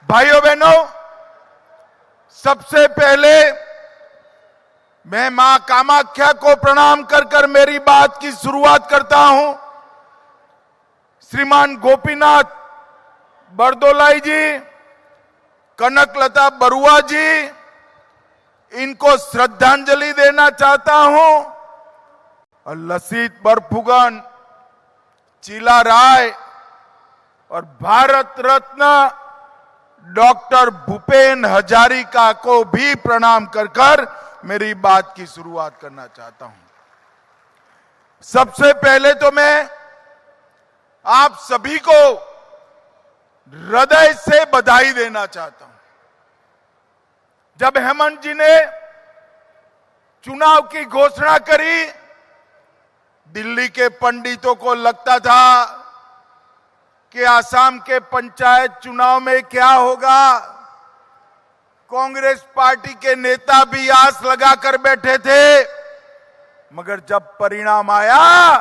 भाइयों बहनों, सबसे पहले मैं मां कामाख्या को प्रणाम कर कर मेरी बात की शुरुआत करता हूं। श्रीमान गोपीनाथ बरदोलाई जी, कनकलता बरुआ जी, इनको श्रद्धांजलि देना चाहता हूं। और लसित बरफुकन, चीला राय और भारत रत्न डॉक्टर भूपेन हजारिका को भी प्रणाम कर कर मेरी बात की शुरुआत करना चाहता हूं। सबसे पहले तो मैं आप सभी को हृदय से बधाई देना चाहता हूं। जब हेमंत जी ने चुनाव की घोषणा करी, दिल्ली के पंडितों को लगता था कि आसाम के पंचायत चुनाव में क्या होगा। कांग्रेस पार्टी के नेता भी आस लगाकर बैठे थे, मगर जब परिणाम आया,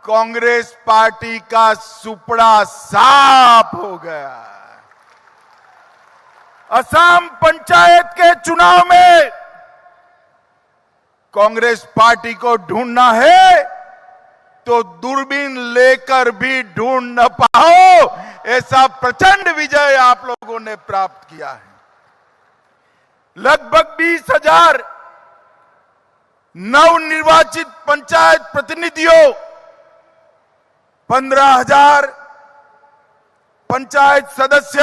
कांग्रेस पार्टी का सुपड़ा साफ हो गया। असम पंचायत के चुनाव में कांग्रेस पार्टी को ढूंढना है तो दूरबीन लेकर भी ढूंढ न पाओ, ऐसा प्रचंड विजय आप लोगों ने प्राप्त किया है। लगभग 20,000 नवनिर्वाचित पंचायत प्रतिनिधियों, 15,000 पंचायत सदस्य,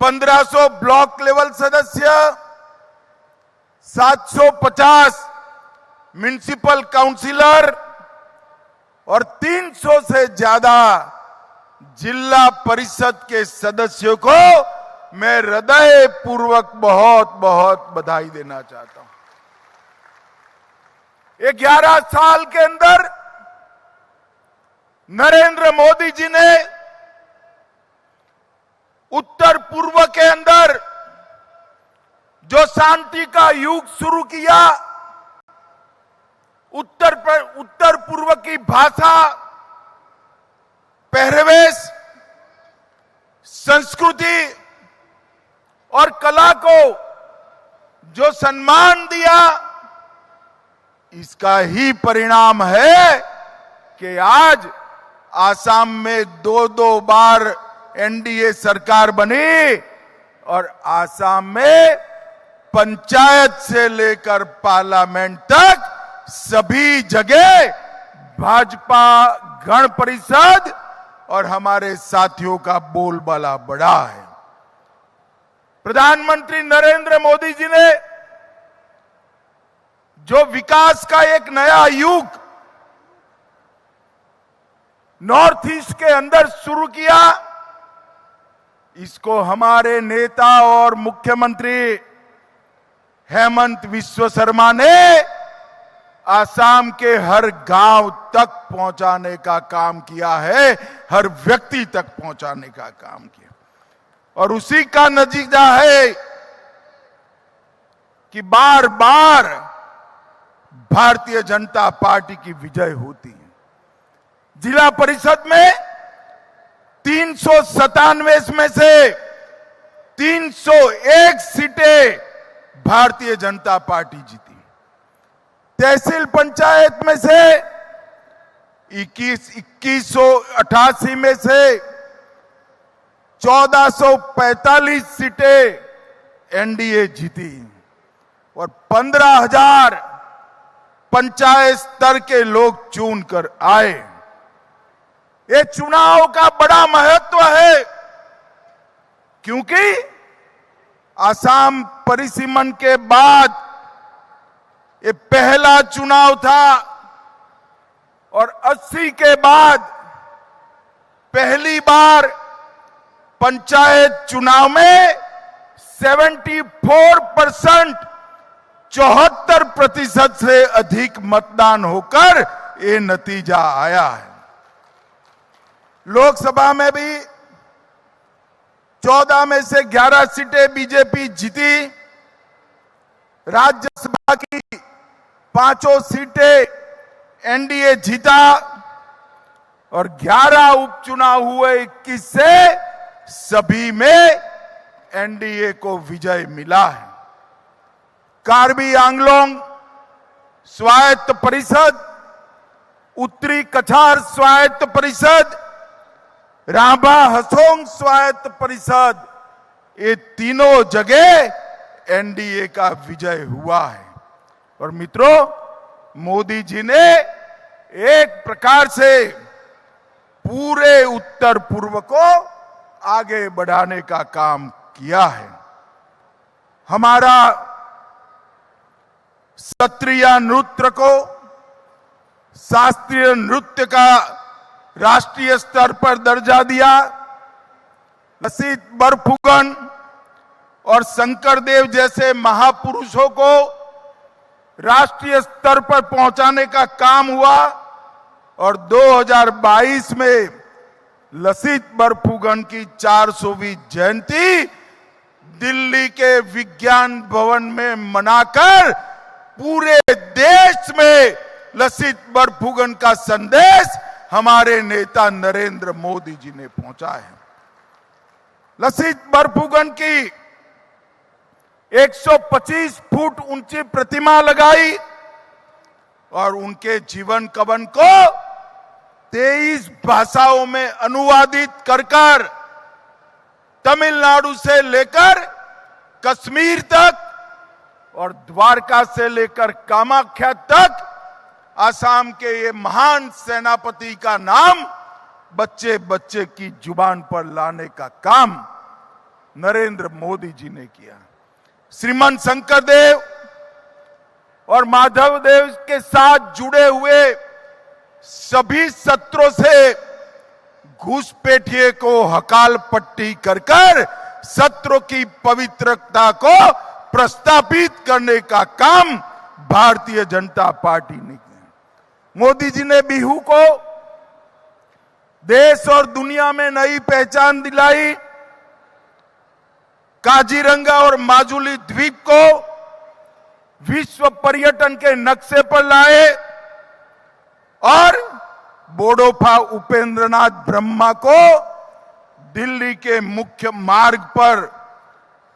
1500 ब्लॉक लेवल सदस्य, 750 म्युनिसिपल काउंसिलर और 300 से ज्यादा जिला परिषद के सदस्यों को मैं हृदय पूर्वक बहुत बहुत बधाई देना चाहता हूं। 11 साल के अंदर नरेंद्र मोदी जी ने उत्तर पूर्व के अंदर जो शांति का युग शुरू किया, उत्तर पूर्व की भाषा, पहरवेश, संस्कृति और कला को जो सम्मान दिया, इसका ही परिणाम है कि आज आसाम में 2-2 बार एनडीए सरकार बनी और आसाम में पंचायत से लेकर पार्लियामेंट तक सभी जगह भाजपा गण परिषद और हमारे साथियों का बोलबाला बढ़ा है। प्रधानमंत्री नरेंद्र मोदी जी ने जो विकास का एक नया युग नॉर्थ ईस्ट के अंदर शुरू किया, इसको हमारे नेता और मुख्यमंत्री हेमंत विश्व शर्मा ने आसाम के हर गांव तक पहुंचाने का काम किया है, हर व्यक्ति तक पहुंचाने का काम किया। और उसी का नतीजा है कि बार बार भारतीय जनता पार्टी की विजय होती है। जिला परिषद में 397 में से 301 सीटें भारतीय जनता पार्टी जीती। तहसील पंचायत में से 2188 में से 1445 सीटें एनडीए जीती और 15,000 पंचायत स्तर के लोग चुन कर आए। ये चुनाव का बड़ा महत्व है, क्योंकि आसाम परिसीमन के बाद ये पहला चुनाव था और 80 के बाद पहली बार पंचायत चुनाव में 74%, 74% से अधिक मतदान होकर ये नतीजा आया है। लोकसभा में भी 14 में से 11 सीटें बीजेपी जीती। राज्यसभा की 5 सीटें एनडीए जीता और 11 उपचुनाव हुए। 21 से सभी में एनडीए को विजय मिला है। कार्बी आंगलोंग स्वायत्त परिषद, उत्तरी कछार स्वायत्त परिषद, राभा हसोंग स्वायत्त परिषद, ये तीनों जगह एनडीए का विजय हुआ है। और मित्रों, मोदी जी ने एक प्रकार से पूरे उत्तर पूर्व को आगे बढ़ाने का काम किया है। हमारा सत्रीय नृत्य को शास्त्रीय नृत्य का राष्ट्रीय स्तर पर दर्जा दिया। लसित बरफुकन और शंकरदेव जैसे महापुरुषों को राष्ट्रीय स्तर पर पहुंचाने का काम हुआ और 2022 में लसित बरफुकन की 400वीं जयंती दिल्ली के विज्ञान भवन में मनाकर पूरे देश में लसित बरफुकन का संदेश हमारे नेता नरेंद्र मोदी जी ने पहुंचा है। लसित बरफुकन की 125 फुट ऊंची प्रतिमा लगाई और उनके जीवन कवन को 23 भाषाओं में अनुवादित कर तमिलनाडु से लेकर कश्मीर तक और द्वारका से लेकर कामाख्या तक आसाम के ये महान सेनापति का नाम बच्चे बच्चे की जुबान पर लाने का काम नरेंद्र मोदी जी ने किया। श्रीमंत शंकरदेव और माधव देव के साथ जुड़े हुए सभी सत्रों से घुसपैठिए को हकाल पट्टी कर सत्रों की पवित्रता को प्रस्तापित करने का काम भारतीय जनता पार्टी ने किया। मोदी जी ने बिहू को देश और दुनिया में नई पहचान दिलाई। काजीरंगा और माजुली द्वीप को विश्व पर्यटन के नक्शे पर लाए और बोडोफा उपेंद्रनाथ ब्रह्मा को दिल्ली के मुख्य मार्ग पर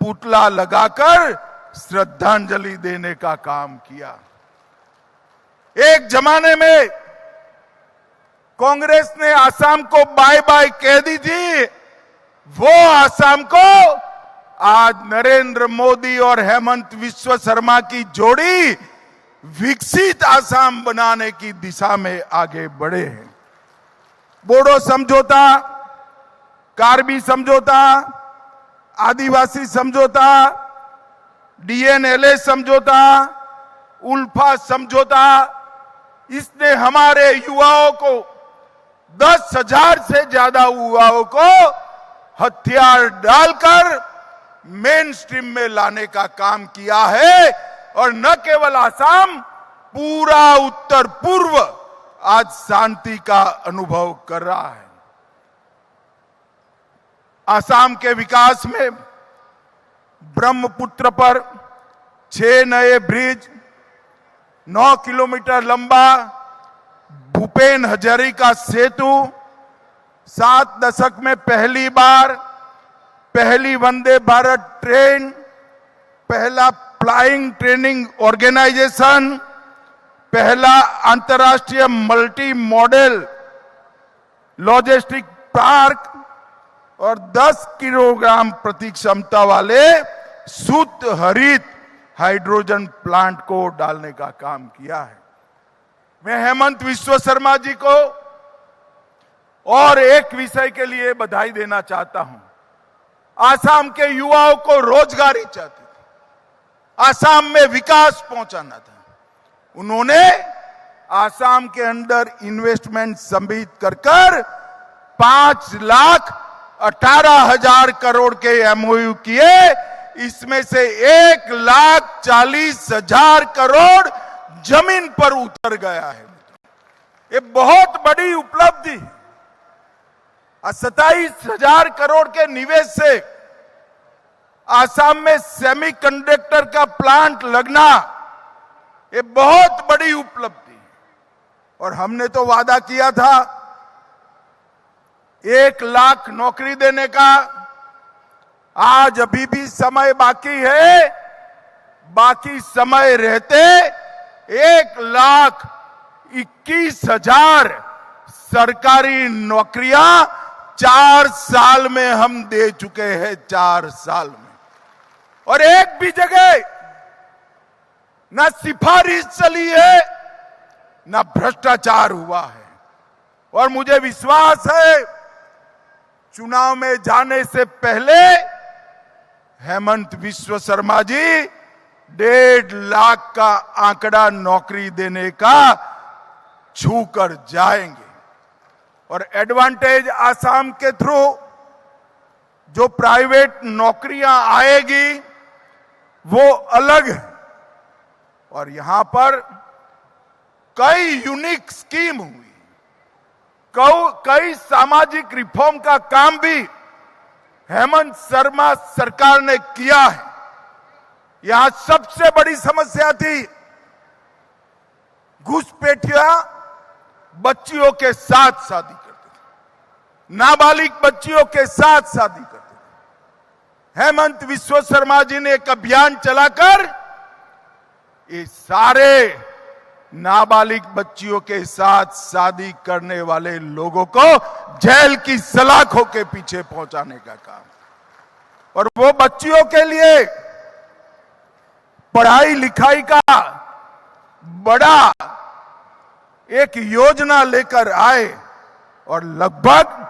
पुतला लगाकर श्रद्धांजलि देने का काम किया। एक जमाने में कांग्रेस ने आसाम को बाय बाय कह दी थी, वो आसाम को आज नरेंद्र मोदी और हेमंत विश्व शर्मा की जोड़ी विकसित आसाम बनाने की दिशा में आगे बढ़े हैं। बोडो समझौता, कार्बी समझौता, आदिवासी समझौता, डीएनएलए समझौता, उल्फा समझौता, इसने हमारे युवाओं को 10,000 से ज्यादा युवाओं को हथियार डालकर मेन स्ट्रीम में लाने का काम किया है। और न केवल आसाम, पूरा उत्तर पूर्व आज शांति का अनुभव कर रहा है। आसाम के विकास में ब्रह्मपुत्र पर 6 नए ब्रिज, 9 किलोमीटर लंबा भूपेन हजारिका सेतु, 7 दशक में पहली बार पहली वंदे भारत ट्रेन, पहला फ्लाइंग ट्रेनिंग ऑर्गेनाइजेशन, पहला अंतर्राष्ट्रीय मल्टी मॉडल लॉजिस्टिक पार्क और 10 किलोग्राम प्रति क्षमता वाले शुद्ध हरित हाइड्रोजन प्लांट को डालने का काम किया है। मैं हेमंत विश्व शर्मा जी को और एक विषय के लिए बधाई देना चाहता हूं। आसाम के युवाओं को रोजगारी चाहते थे, आसाम में विकास पहुंचाना था। उन्होंने आसाम के अंदर इन्वेस्टमेंट सम्मिलित कर 5,18,000 करोड़ के एमओयू किए। इसमें से 1,40,000 करोड़ जमीन पर उतर गया है। ये बहुत बड़ी उपलब्धि है। 27,000 करोड़ के निवेश से आसाम में सेमीकंडक्टर का प्लांट लगना, ये बहुत बड़ी उपलब्धि है। और हमने तो वादा किया था 1 लाख नौकरी देने का, आज अभी भी समय बाकी है। बाकी समय रहते 1,21,000 सरकारी नौकरियां 4 साल में हम दे चुके हैं, 4 साल में। और एक भी जगह ना सिफारिश चली है, ना भ्रष्टाचार हुआ है। और मुझे विश्वास है चुनाव में जाने से पहले हेमंत विश्व शर्मा जी 1.5 लाख का आंकड़ा नौकरी देने का छू कर जाएंगे। और एडवांटेज आसाम के थ्रू जो प्राइवेट नौकरियां आएगी वो अलग है। और यहां पर कई यूनिक स्कीम हुई, कई सामाजिक रिफॉर्म का काम भी हेमंत शर्मा सरकार ने किया है। यहां सबसे बड़ी समस्या थी घुसपैठिया बच्चियों के साथ शादी करते थे, नाबालिग बच्चियों के साथ शादी करते थे। हेमंत विश्व शर्मा जी ने एक अभियान चलाकर ये सारे नाबालिग बच्चियों के साथ शादी करने वाले लोगों को जेल की सलाखों के पीछे पहुंचाने का काम। और वो बच्चियों के लिए पढ़ाई लिखाई का बड़ा एक योजना लेकर आए और लगभग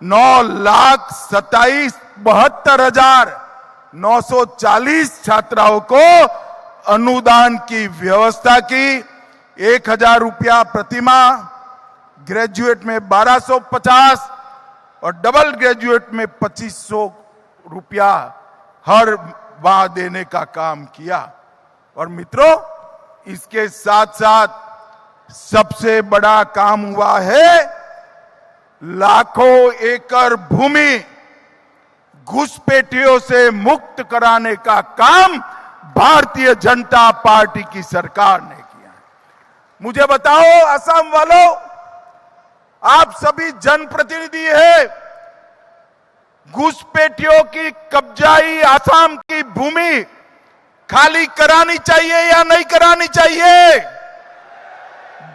9,27,72,940 छात्राओं को अनुदान की व्यवस्था की। 1,000 रुपया प्रतिमाह, ग्रेजुएट में 1,250 और डबल ग्रेजुएट में 2,500 रुपया हर माह देने का काम किया। और मित्रों, इसके साथ साथ सबसे बड़ा काम हुआ है लाखों एकड़ भूमि घुसपैठियों से मुक्त कराने का काम भारतीय जनता पार्टी की सरकार ने किया है। मुझे बताओ असम वालों, आप सभी जनप्रतिनिधि हैं, घुसपैठियों की कब्जाई असम की भूमि खाली करानी चाहिए या नहीं करानी चाहिए?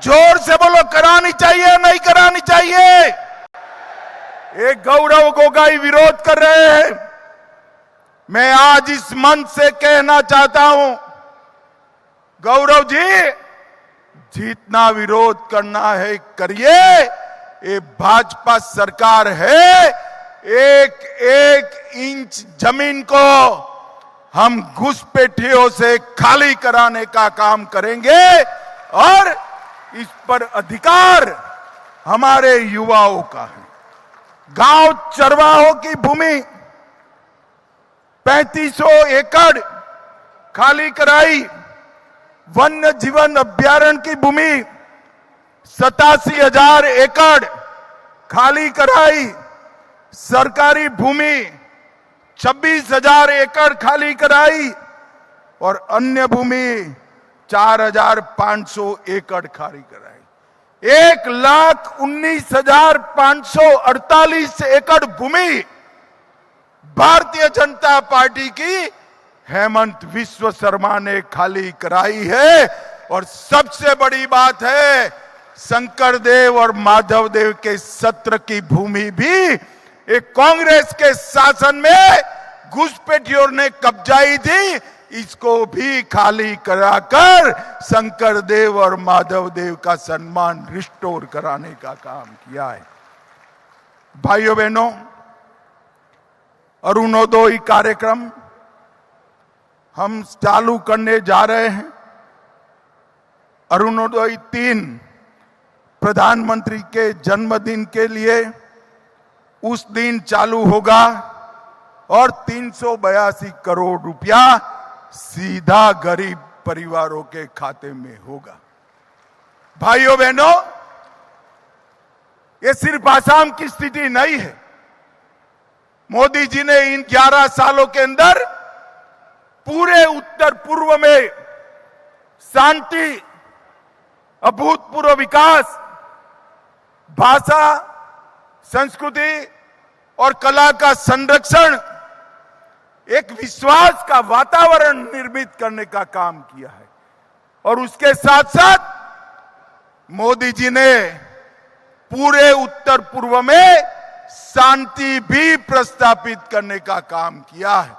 जोर से बोलो, करानी चाहिए या नहीं करानी चाहिए? एक गौरव गोगोई विरोध कर रहे हैं। मैं आज इस मंच से कहना चाहता हूं, गौरव जी, जितना विरोध करना है करिए। ये भाजपा सरकार है, एक एक इंच जमीन को हम घुसपैठियों से खाली कराने का काम करेंगे और इस पर अधिकार हमारे युवाओं का है। गांव चरवाहों की भूमि 3500 एकड़ खाली कराई, वन्य जीवन अभ्यारण्य की भूमि 87,000 एकड़ खाली कराई, सरकारी भूमि 26,000 एकड़ खाली कराई और अन्य भूमि 4,500 एकड़ खाली कराई। 1,19,548 एकड़ भूमि भारतीय जनता पार्टी की हेमंत विश्व शर्मा ने खाली कराई है। और सबसे बड़ी बात है, शंकर देव और माधव देव के सत्र की भूमि भी एक कांग्रेस के शासन में घुसपैठियों ने कब्जाई थी, इसको भी खाली कराकर शंकर देव और माधव देव का सम्मान रिस्टोर कराने का काम किया है। भाइयों बहनों, अरुणोदय कार्यक्रम हम चालू करने जा रहे हैं। अरुणोदय 3 प्रधानमंत्री के जन्मदिन के लिए उस दिन चालू होगा और 382 करोड़ रुपया सीधा गरीब परिवारों के खाते में होगा। भाइयों बहनों, ये सिर्फ आसाम की स्थिति नहीं है। मोदी जी ने इन 11 सालों के अंदर पूरे उत्तर पूर्व में शांति, अभूतपूर्व विकास, भाषा, संस्कृति और कला का संरक्षण एक विश्वास का वातावरण निर्मित करने का काम किया है। और उसके साथ साथ मोदी जी ने पूरे उत्तर पूर्व में शांति भी प्रस्थापित करने का काम किया है।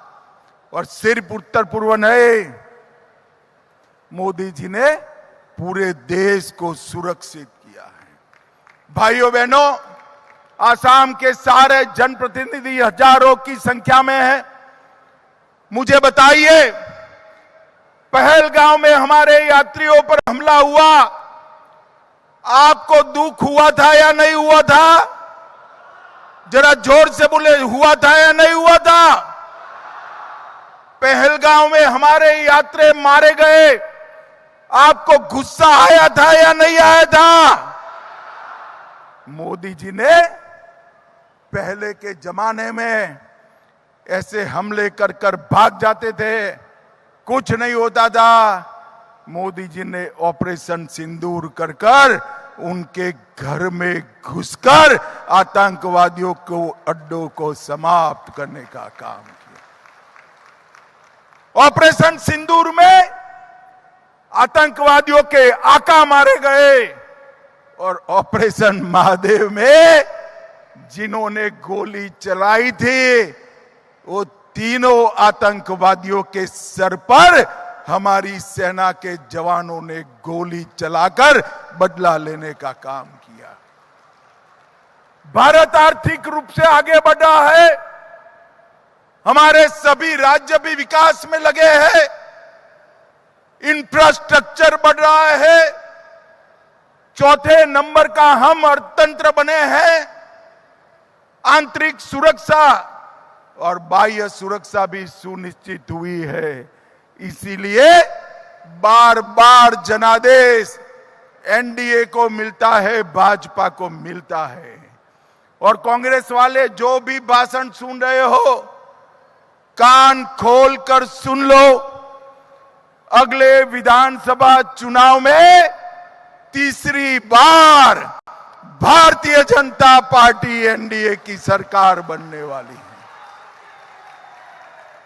और सिर्फ उत्तर पूर्व नहीं, मोदी जी ने पूरे देश को सुरक्षित किया है। भाइयों बहनों, आसाम के सारे जनप्रतिनिधि हजारों की संख्या में हैं। मुझे बताइए, पहलगांव में हमारे यात्रियों पर हमला हुआ, आपको दुख हुआ था या नहीं हुआ था? जरा जोर से बोले, हुआ था या नहीं हुआ था? पहलगांव में हमारे यात्री मारे गए, आपको गुस्सा आया था या नहीं आया था? मोदी जी ने पहले के जमाने में ऐसे हमले कर कर भाग जाते थे, कुछ नहीं होता था। मोदी जी ने ऑपरेशन सिंदूर कर कर उनके घर में घुसकर आतंकवादियों को अड्डों को समाप्त करने का काम किया। ऑपरेशन सिंदूर में आतंकवादियों के आका मारे गए और ऑपरेशन महादेव में जिन्होंने गोली चलाई थी, वो तीनों आतंकवादियों के सर पर हमारी सेना के जवानों ने गोली चलाकर बदला लेने का काम किया। भारत आर्थिक रूप से आगे बढ़ा है, हमारे सभी राज्य भी विकास में लगे हैं, इंफ्रास्ट्रक्चर बढ़ रहा है, चौथे नंबर का हम अर्थतंत्र बने हैं। आंतरिक सुरक्षा और बाह्य सुरक्षा भी सुनिश्चित हुई है। इसीलिए बार बार जनादेश एनडीए को मिलता है, भाजपा को मिलता है। और कांग्रेस वाले जो भी भाषण सुन रहे हो, कान खोल कर सुन लो। अगले विधानसभा चुनाव में तीसरी बार भारतीय जनता पार्टी एनडीए की सरकार बनने वाली है।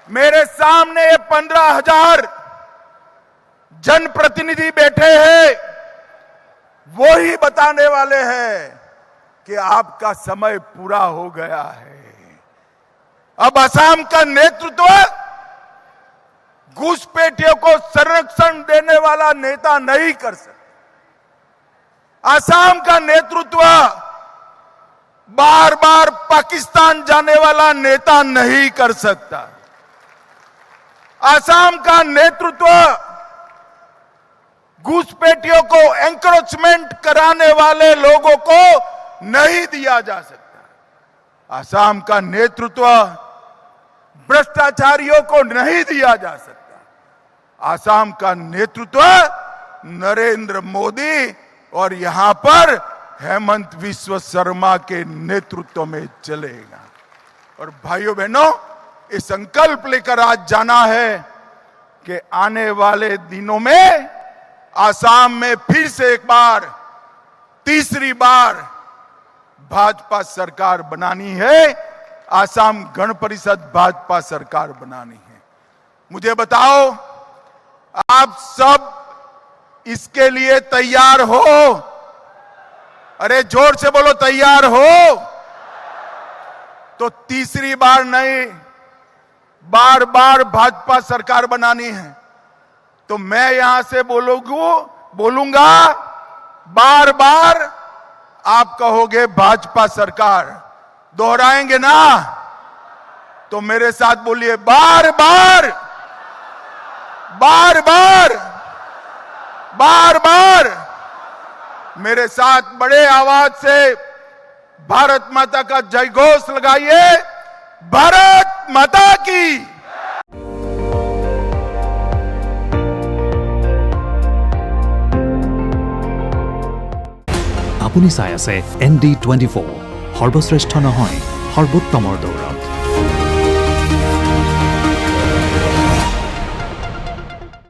मेरे सामने 15,000 जनप्रतिनिधि बैठे हैं, वो ही बताने वाले हैं कि आपका समय पूरा हो गया है। अब असम का नेतृत्व घुसपैठियों को संरक्षण देने वाला नेता नहीं कर सकता। असम का नेतृत्व बार बार पाकिस्तान जाने वाला नेता नहीं कर सकता। असम का नेतृत्व घुसपैठियों को एंक्रोचमेंट कराने वाले लोगों को नहीं दिया जा सकता। असम का नेतृत्व भ्रष्टाचारियों को नहीं दिया जा सकता। असम का नेतृत्व नरेंद्र मोदी और यहां पर हेमंत विश्व शर्मा के नेतृत्व में चलेगा। और भाइयों बहनों, ये संकल्प लेकर आज जाना है कि आने वाले दिनों में आसाम में फिर से एक बार, तीसरी बार भाजपा सरकार बनानी है। आसाम गण परिषद भाजपा सरकार बनानी है। मुझे बताओ, आप सब इसके लिए तैयार हो? अरे जोर से बोलो, तैयार हो? तो तीसरी बार नहीं, बार बार भाजपा सरकार बनानी है। तो मैं यहां से बोलूंगा, बार बार आप कहोगे भाजपा सरकार, दोहराएंगे ना? तो मेरे साथ बोलिए, बार बार, बार बार, बार बार। मेरे साथ बड़े आवाज से भारत माता का जय घोष लगाइए, भारत माता की। আপুনি চাই আছে ND24 সৰ্বশ্ৰেষ্ঠ নহয় সৰ্বোত্তমৰ দৌৰ।